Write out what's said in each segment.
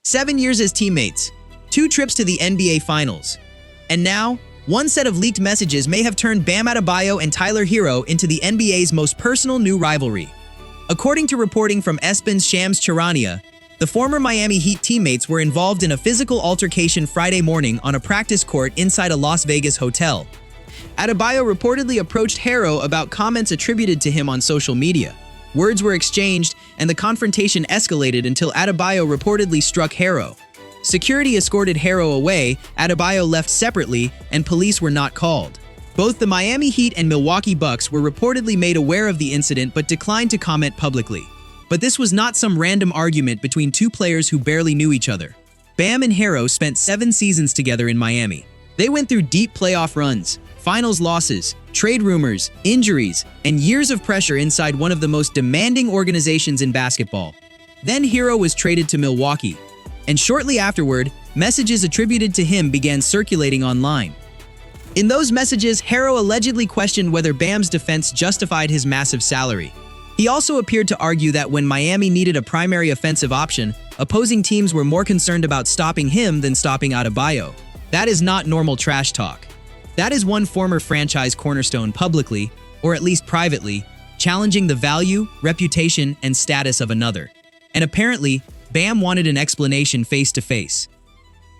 7 years as teammates, 2 trips to the NBA Finals. And now, one set of leaked messages may have turned Bam Adebayo and Tyler Herro into the NBA's most personal new rivalry. According to reporting from ESPN's Shams Charania, the former Miami Heat teammates were involved in a physical altercation Friday morning on a practice court inside a Las Vegas hotel. Adebayo reportedly approached Herro about comments attributed to him on social media. Words were exchanged, and the confrontation escalated until Adebayo reportedly struck Herro. Security escorted Herro away, Adebayo left separately, and police were not called. Both the Miami Heat and Milwaukee Bucks were reportedly made aware of the incident but declined to comment publicly. But this was not some random argument between two players who barely knew each other. Bam and Herro spent 7 seasons together in Miami. They went through deep playoff runs, finals losses, trade rumors, injuries, and years of pressure inside one of the most demanding organizations in basketball. Then Herro was traded to Milwaukee, and shortly afterward, messages attributed to him began circulating online. In those messages, Herro allegedly questioned whether Bam's defense justified his massive salary. He also appeared to argue that when Miami needed a primary offensive option, opposing teams were more concerned about stopping him than stopping Adebayo. That is not normal trash talk. That is one former franchise cornerstone publicly, or at least privately, challenging the value, reputation, and status of another. And apparently, Bam wanted an explanation face-to-face.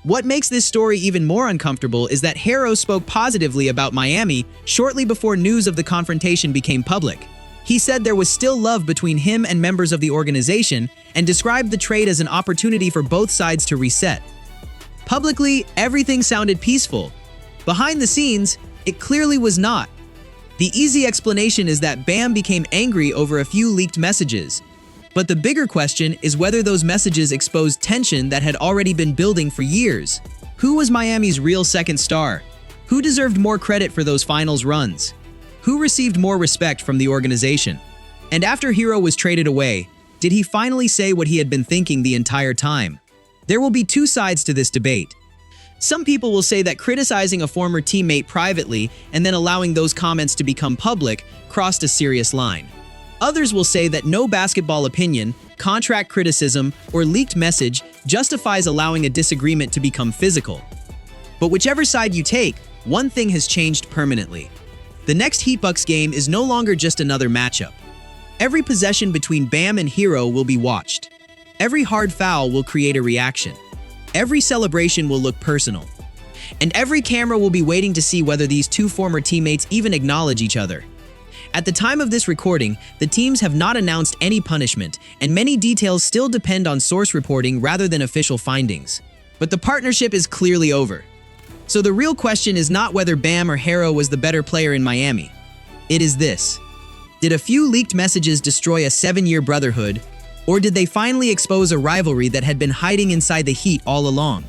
What makes this story even more uncomfortable is that Herro spoke positively about Miami shortly before news of the confrontation became public. He said there was still love between him and members of the organization and described the trade as an opportunity for both sides to reset. Publicly, everything sounded peaceful. Behind the scenes, it clearly was not. The easy explanation is that Bam became angry over a few leaked messages. But the bigger question is whether those messages exposed tension that had already been building for years. Who was Miami's real second star? Who deserved more credit for those finals runs? Who received more respect from the organization? And after Herro was traded away, did he finally say what he had been thinking the entire time? There will be 2 sides to this debate. Some people will say that criticizing a former teammate privately and then allowing those comments to become public crossed a serious line. Others will say that no basketball opinion, contract criticism, or leaked message justifies allowing a disagreement to become physical. But whichever side you take, one thing has changed permanently. The next Heat Bucks game is no longer just another matchup. Every possession between Bam and Herro will be watched. Every hard foul will create a reaction. Every celebration will look personal. And every camera will be waiting to see whether these 2 former teammates even acknowledge each other. At the time of this recording, the teams have not announced any punishment, and many details still depend on source reporting rather than official findings. But the partnership is clearly over. So the real question is not whether Bam or Herro was the better player in Miami. It is this: did a few leaked messages destroy a 7-year brotherhood, or did they finally expose a rivalry that had been hiding inside the Heat all along?